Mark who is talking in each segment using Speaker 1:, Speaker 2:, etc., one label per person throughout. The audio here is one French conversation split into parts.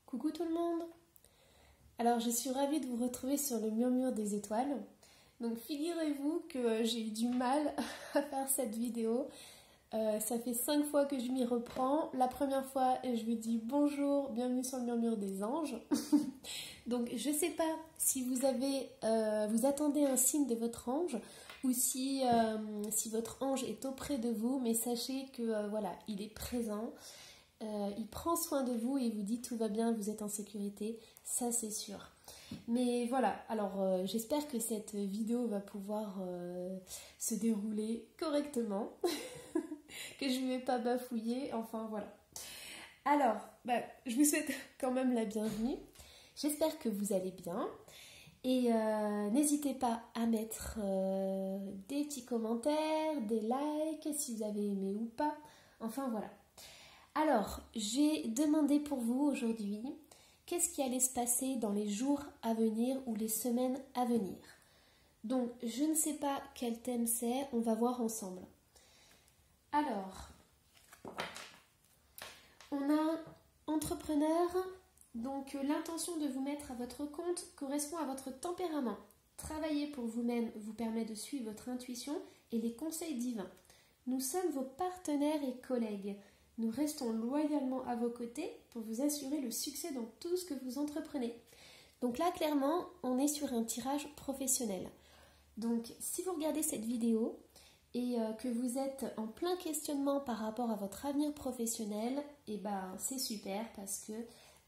Speaker 1: Coucou tout le monde! Alors je suis ravie de vous retrouver sur le murmure des étoiles. Donc figurez-vous que j'ai eu du mal à faire cette vidéo. Ça fait 5 fois que je m'y reprends. La première fois, je vous dis bonjour, bienvenue sur le murmure des anges. Donc je ne sais pas si vous attendez un signe de votre ange ou si votre ange est auprès de vous, mais sachez que voilà, il est présent. Il prend soin de vous et il vous dit tout va bien, vous êtes en sécurité, ça c'est sûr. Mais voilà, alors j'espère que cette vidéo va pouvoir se dérouler correctement, que je ne vais pas bafouiller, enfin voilà. Alors, je vous souhaite quand même la bienvenue, j'espère que vous allez bien. Et n'hésitez pas à mettre des petits commentaires, des likes, si vous avez aimé ou pas, enfin voilà. Alors, j'ai demandé pour vous aujourd'hui qu'est-ce qui allait se passer dans les jours à venir ou les semaines à venir. Donc, je ne sais pas quel thème c'est, on va voir ensemble. Alors, on a entrepreneur, donc l'intention de vous mettre à votre compte correspond à votre tempérament. Travailler pour vous-même vous permet de suivre votre intuition et les conseils divins. Nous sommes vos partenaires et collègues. Nous restons loyalement à vos côtés pour vous assurer le succès dans tout ce que vous entreprenez. Donc là, clairement, on est sur un tirage professionnel. Donc, si vous regardez cette vidéo et que vous êtes en plein questionnement par rapport à votre avenir professionnel, c'est super parce que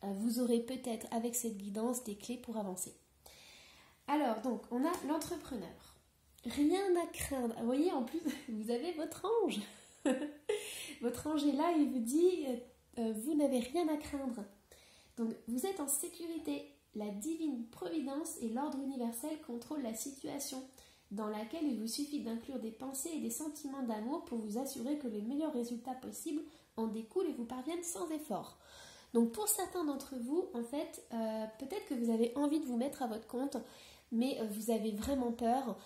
Speaker 1: vous aurez peut-être avec cette guidance des clés pour avancer. Alors, donc, on a l'entrepreneur. Rien à craindre. Vous voyez, en plus, vous avez votre ange. Votre ange est là et il vous dit vous n'avez rien à craindre. Donc vous êtes en sécurité. La divine providence et l'ordre universel contrôlent la situation dans laquelle il vous suffit d'inclure des pensées et des sentiments d'amour pour vous assurer que les meilleurs résultats possibles en découlent et vous parviennent sans effort. Donc pour certains d'entre vous, en fait, peut-être que vous avez envie de vous mettre à votre compte, mais vous avez vraiment peur.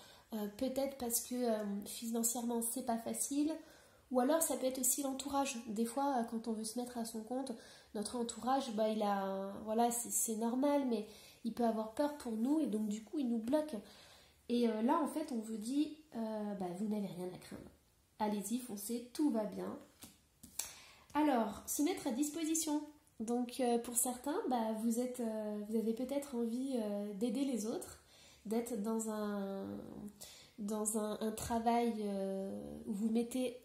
Speaker 1: Peut-être parce que financièrement c'est pas facile. Ou alors ça peut être aussi l'entourage. Des fois, quand on veut se mettre à son compte, notre entourage, c'est normal, mais il peut avoir peur pour nous et donc du coup, il nous bloque. Et là, en fait, on vous dit, vous n'avez rien à craindre. Allez-y, foncez, tout va bien. Alors, se mettre à disposition. Donc, pour certains, vous avez peut-être envie d'aider les autres, d'être dans un travail où vous mettez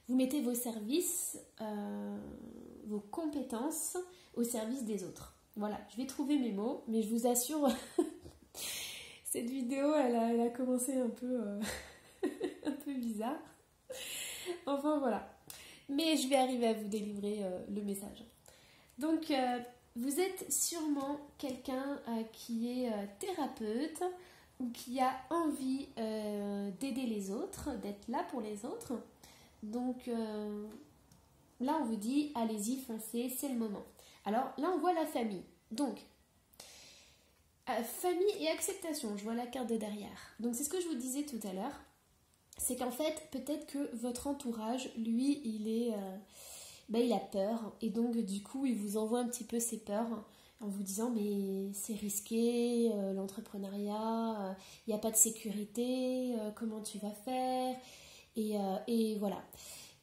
Speaker 1: vous mettez vos services, vos compétences au service des autres. Voilà, je vais trouver mes mots, mais je vous assure, cette vidéo, elle a commencé un peu, un peu bizarre. Enfin voilà, mais je vais arriver à vous délivrer le message. Donc, vous êtes sûrement quelqu'un qui est thérapeute, ou qui a envie d'aider les autres, d'être là pour les autres. Donc là, on vous dit, allez-y, foncez, c'est le moment. Alors là, on voit la famille. Donc, famille et acceptation, je vois la carte de derrière. Donc c'est ce que je vous disais tout à l'heure. C'est qu'en fait, peut-être que votre entourage, lui, il a peur. Et donc, du coup, il vous envoie un petit peu ses peurs en vous disant mais c'est risqué, l'entrepreneuriat, il n'y a pas de sécurité, comment tu vas faire, et voilà.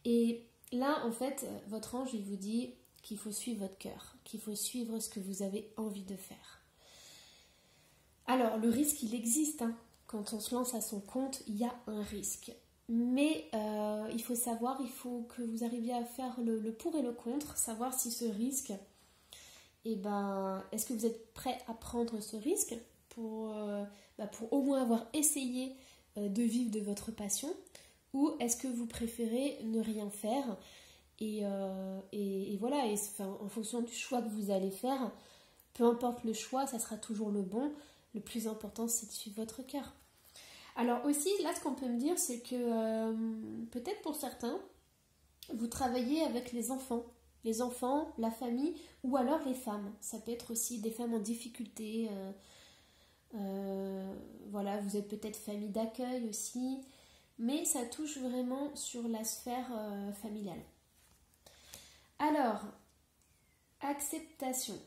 Speaker 1: Et là, en fait, votre ange, il vous dit qu'il faut suivre votre cœur, qu'il faut suivre ce que vous avez envie de faire. Alors, le risque, il existe, hein. Quand on se lance à son compte, il y a un risque. Mais il faut savoir, il faut que vous arriviez à faire le pour et le contre, savoir si ce risque... est-ce que vous êtes prêt à prendre ce risque pour au moins avoir essayé de vivre de votre passion, ou est-ce que vous préférez ne rien faire et voilà, en fonction du choix que vous allez faire, peu importe le choix, ça sera toujours le bon. Le plus important, c'est de suivre votre cœur. Alors aussi, là, ce qu'on peut me dire, c'est que peut-être pour certains, vous travaillez avec les enfants, la famille, ou alors les femmes. Ça peut être aussi des femmes en difficulté. Voilà, vous êtes peut-être famille d'accueil aussi. Mais ça touche vraiment sur la sphère familiale. Alors, acceptation.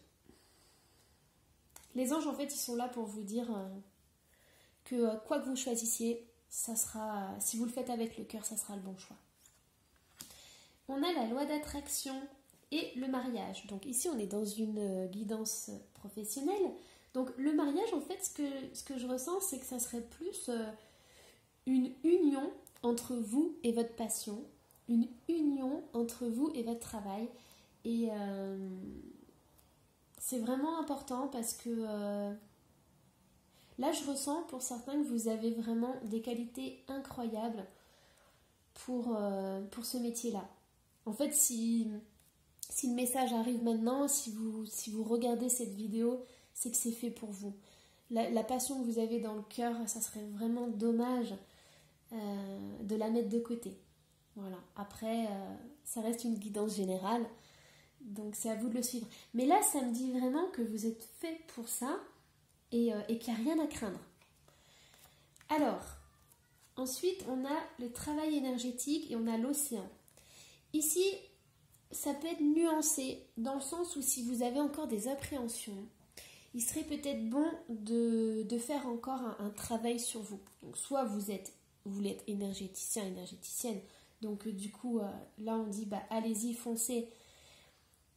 Speaker 1: Les anges, en fait, ils sont là pour vous dire que quoi que vous choisissiez, ça sera, si vous le faites avec le cœur, ça sera le bon choix. On a la loi d'attraction et le mariage. Donc ici, on est dans une guidance professionnelle. Donc le mariage, en fait, ce que je ressens, c'est que ça serait plus une union entre vous et votre passion, une union entre vous et votre travail. Et c'est vraiment important parce que là, je ressens pour certains que vous avez vraiment des qualités incroyables pour ce métier-là. En fait, si le message arrive maintenant, si vous regardez cette vidéo, c'est que c'est fait pour vous. La passion que vous avez dans le cœur, ça serait vraiment dommage de la mettre de côté. Voilà. Après, ça reste une guidance générale, donc c'est à vous de le suivre. Mais là, ça me dit vraiment que vous êtes fait pour ça et qu'il n'y a rien à craindre. Alors, ensuite, on a le travail énergétique et on a l'océan. Ici, ça peut être nuancé dans le sens où si vous avez encore des appréhensions, il serait peut-être bon de faire encore un travail sur vous. Donc, soit vous voulez être énergéticien, énergéticienne, donc du coup, là on dit, allez-y, foncez,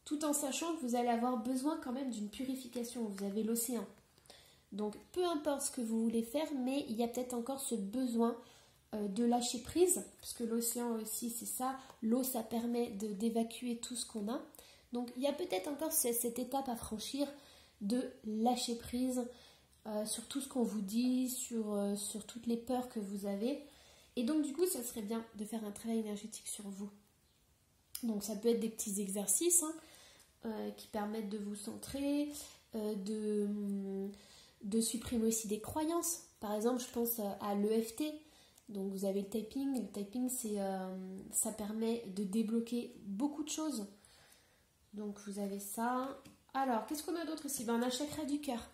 Speaker 1: tout en sachant que vous allez avoir besoin quand même d'une purification, vous avez l'océan. Donc, peu importe ce que vous voulez faire, mais il y a peut-être encore ce besoin de lâcher prise, parce que l'océan aussi, c'est ça, l'eau, ça permet d'évacuer tout ce qu'on a. Donc, il y a peut-être encore cette étape à franchir de lâcher prise sur tout ce qu'on vous dit, sur toutes les peurs que vous avez. Et donc, du coup, ça serait bien de faire un travail énergétique sur vous. Donc, ça peut être des petits exercices qui permettent de vous centrer, de supprimer aussi des croyances. Par exemple, je pense à l'EFT. Donc, vous avez le typing. Le typing, ça permet de débloquer beaucoup de choses. Donc, vous avez ça. Alors, qu'est-ce qu'on a d'autre ici? On a le chakra du cœur.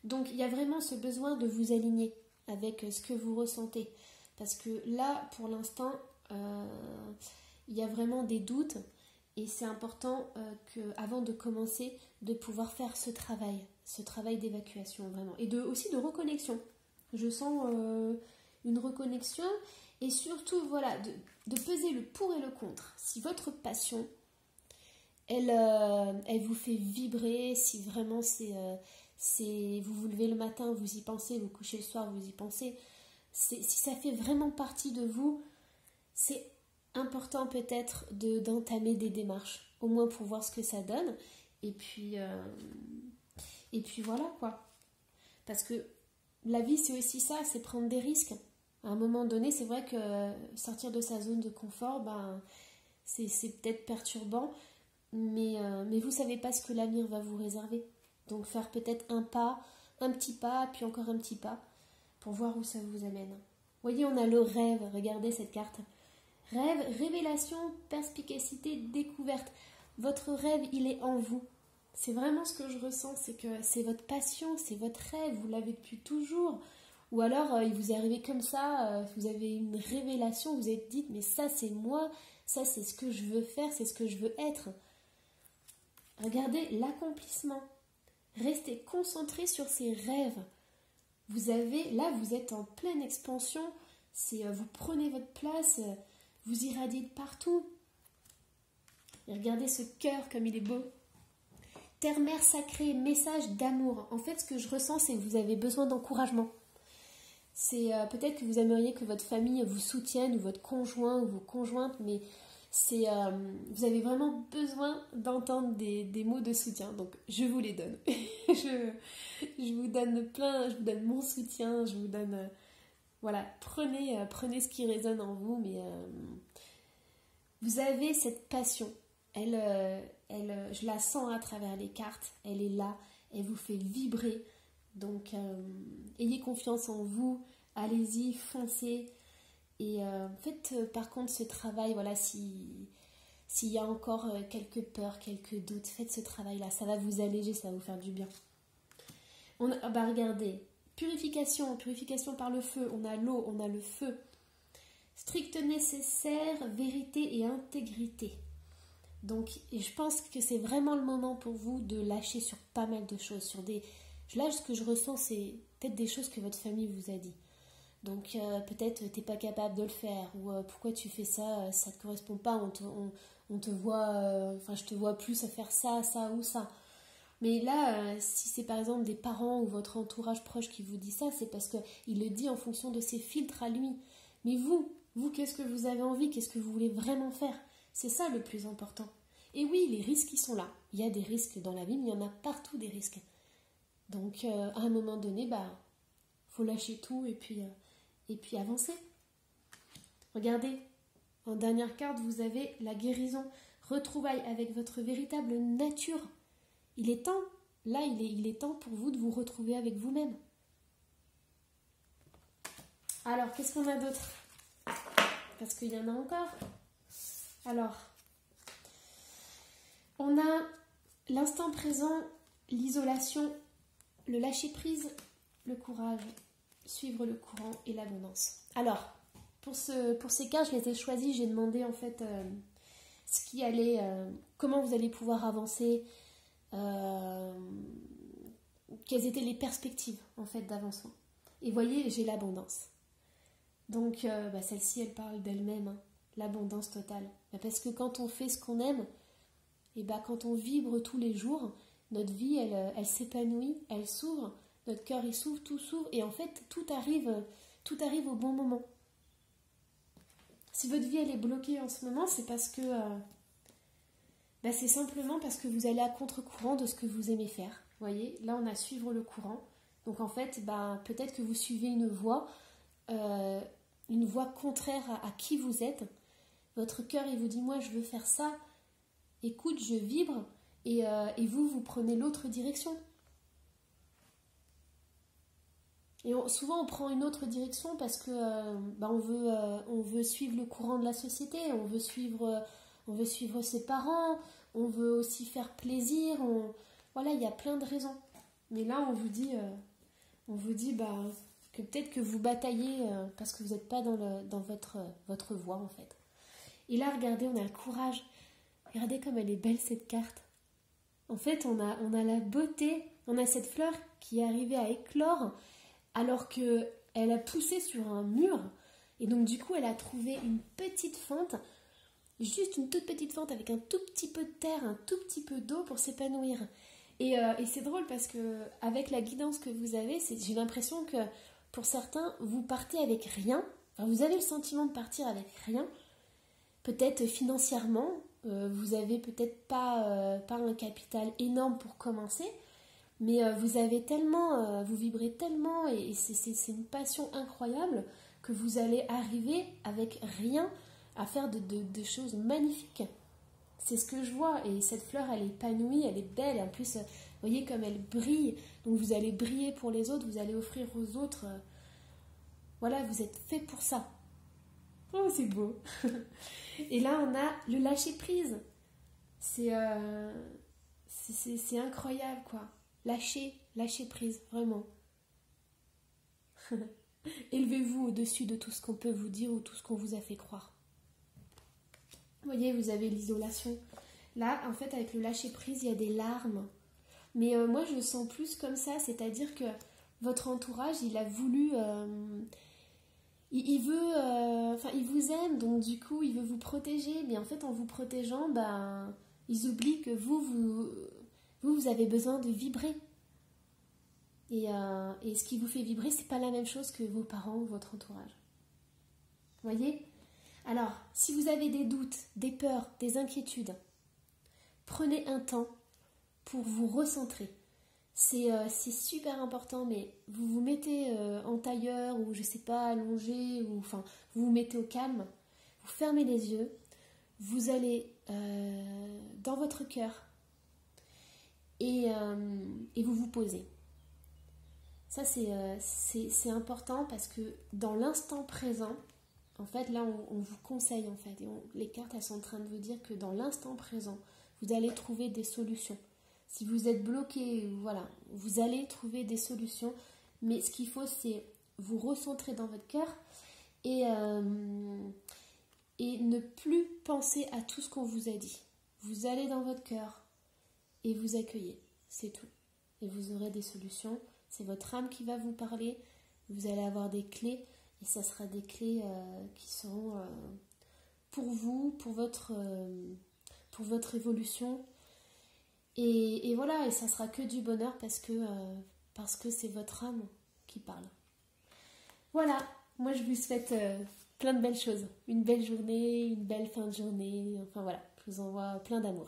Speaker 1: Donc, il y a vraiment ce besoin de vous aligner avec ce que vous ressentez. Parce que là, pour l'instant, il y a vraiment des doutes. Et c'est important avant de commencer, de pouvoir faire ce travail d'évacuation, vraiment. Et aussi de reconnexion. Je sens une reconnexion. Et surtout, voilà, de peser le pour et le contre. Si votre passion, elle vous fait vibrer, si vraiment vous vous levez le matin, vous y pensez, vous couchez le soir, vous y pensez, si ça fait vraiment partie de vous, c'est important peut-être d'entamer des démarches, au moins pour voir ce que ça donne, et puis voilà quoi. Parce que la vie, c'est aussi ça, c'est prendre des risques. À un moment donné, c'est vrai que sortir de sa zone de confort, c'est peut-être perturbant, mais vous ne savez pas ce que l'avenir va vous réserver. Donc faire peut-être un petit pas, puis encore un petit pas, pour voir où ça vous amène. Vous voyez, on a le rêve, regardez cette carte. Rêve, révélation, perspicacité, découverte. Votre rêve, il est en vous. C'est vraiment ce que je ressens, c'est que c'est votre passion, c'est votre rêve, vous l'avez depuis toujours. Ou alors, il vous est arrivé comme ça, vous avez une révélation, vous vous êtes dit, mais ça c'est moi, ça c'est ce que je veux faire, c'est ce que je veux être. Regardez l'accomplissement. Restez concentré sur ces rêves. Vous êtes en pleine expansion, vous prenez votre place, vous irradiez de partout. Et regardez ce cœur comme il est beau. Terre-mère sacrée, message d'amour. En fait, ce que je ressens, c'est que vous avez besoin d'encouragement. C'est peut-être que vous aimeriez que votre famille vous soutienne, ou votre conjoint, ou vos conjointes, mais vous avez vraiment besoin d'entendre des mots de soutien. Donc, je vous les donne. je vous donne je vous donne mon soutien, je vous donne... voilà, prenez ce qui résonne en vous, mais vous avez cette passion. Je la sens à travers les cartes, elle est là, elle vous fait vibrer. Donc, ayez confiance en vous, allez-y, foncez. Et faites par contre ce travail, voilà, s'il y a encore quelques peurs, quelques doutes, faites ce travail-là, ça va vous alléger, ça va vous faire du bien. Regardez, purification par le feu, on a l'eau, on a le feu. Strict nécessaire, vérité et intégrité. Donc, et je pense que c'est vraiment le moment pour vous de lâcher sur pas mal de choses. Là, ce que je ressens, c'est peut-être des choses que votre famille vous a dit. Donc, peut-être t'es pas capable de le faire, ou pourquoi tu fais ça, ça te correspond pas, on te voit, enfin, je te vois plus à faire ça, ça ou ça. Mais là, si c'est par exemple des parents ou votre entourage proche qui vous dit ça, c'est parce qu'il le dit en fonction de ses filtres à lui. Mais vous, qu'est-ce que vous avez envie? Qu'est-ce que vous voulez vraiment faire? C'est ça le plus important. Et oui, les risques, ils sont là. Il y a des risques dans la vie, mais il y en a partout des risques. Donc, à un moment donné, faut lâcher tout et puis avancer. Regardez, en dernière carte, vous avez la guérison. Retrouvailles avec votre véritable nature. Il est temps, là, il est temps pour vous de vous retrouver avec vous-même. Alors, qu'est-ce qu'on a d'autre? Parce qu'il y en a encore. Alors, on a l'instant présent, l'isolation, le lâcher-prise, le courage, suivre le courant et l'abondance. Alors, pour ces cartes, je les ai choisis. J'ai demandé en fait comment vous allez pouvoir avancer, quelles étaient les perspectives en fait d'avancement. Et voyez, j'ai l'abondance. Donc celle-ci, elle parle d'elle-même, hein, l'abondance totale. Parce que quand on fait ce qu'on aime, et quand on vibre tous les jours, notre vie, elle s'épanouit, elle s'ouvre, notre cœur il s'ouvre, tout s'ouvre, et en fait tout arrive au bon moment. Si votre vie elle est bloquée en ce moment, c'est parce que c'est simplement parce que vous allez à contre-courant de ce que vous aimez faire. Vous voyez, là on a suivre le courant. Donc en fait, peut-être que vous suivez une voie contraire à qui vous êtes. Votre cœur il vous dit moi je veux faire ça. Écoute, je vibre, et vous prenez l'autre direction. Et souvent on prend une autre direction parce que on veut suivre le courant de la société, on veut suivre ses parents, on veut aussi faire plaisir, voilà, il y a plein de raisons. Mais là on vous dit que peut-être que vous bataillez parce que vous n'êtes pas dans votre voie en fait. Et là regardez, on a le courage. Regardez comme elle est belle cette carte. En fait on a la beauté, on a cette fleur qui est arrivée à éclore alors qu'elle a poussé sur un mur, et donc du coup elle a trouvé une petite fente, juste une toute petite fente avec un tout petit peu de terre, un tout petit peu d'eau pour s'épanouir. Et c'est drôle parce que avec la guidance que vous avez, j'ai l'impression que pour certains, vous partez avec rien, enfin, vous avez le sentiment de partir avec rien, peut-être financièrement, vous avez peut-être pas un capital énorme pour commencer, mais vous avez tellement, vous vibrez tellement, et c'est une passion incroyable que vous allez arriver avec rien à faire de choses magnifiques. C'est ce que je vois, et cette fleur elle est épanouie, elle est belle, et en plus vous voyez comme elle brille, donc vous allez briller pour les autres, vous allez offrir aux autres, voilà, vous êtes fait pour ça. Oh c'est beau. Et là on a le lâcher prise, c'est incroyable quoi. Lâchez prise, vraiment. Élevez-vous au-dessus de tout ce qu'on peut vous dire ou tout ce qu'on vous a fait croire. Vous voyez, vous avez l'isolation. Là, en fait, avec le lâcher prise, il y a des larmes. Mais moi, je le sens plus comme ça, c'est-à-dire que votre entourage, il a voulu... il vous aime, donc du coup, il veut vous protéger. Mais en fait, en vous protégeant, ils oublient que vous avez besoin de vibrer. Et ce qui vous fait vibrer, c'est pas la même chose que vos parents ou votre entourage. Voyez ? Alors, si vous avez des doutes, des peurs, des inquiétudes, prenez un temps pour vous recentrer. C'est super important, mais vous vous mettez en tailleur ou je sais pas, allongé, ou enfin, vous vous mettez au calme, vous fermez les yeux, vous allez dans votre cœur et vous vous posez. Ça, c'est important parce que dans l'instant présent, en fait, là, on vous conseille, en fait, et les cartes, elles sont en train de vous dire que dans l'instant présent, vous allez trouver des solutions. Si vous êtes bloqué, voilà, vous allez trouver des solutions. Mais ce qu'il faut, c'est vous recentrer dans votre cœur et ne plus penser à tout ce qu'on vous a dit. vous allez dans votre cœur et vous accueillez, c'est tout. Et vous aurez des solutions, c'est votre âme qui va vous parler, vous allez avoir des clés, et ça sera des clés qui seront pour vous, pour votre évolution. Et voilà, et ça sera que du bonheur parce que c'est votre âme qui parle. Voilà, moi je vous souhaite plein de belles choses. Une belle journée, une belle fin de journée. Enfin voilà, je vous envoie plein d'amour.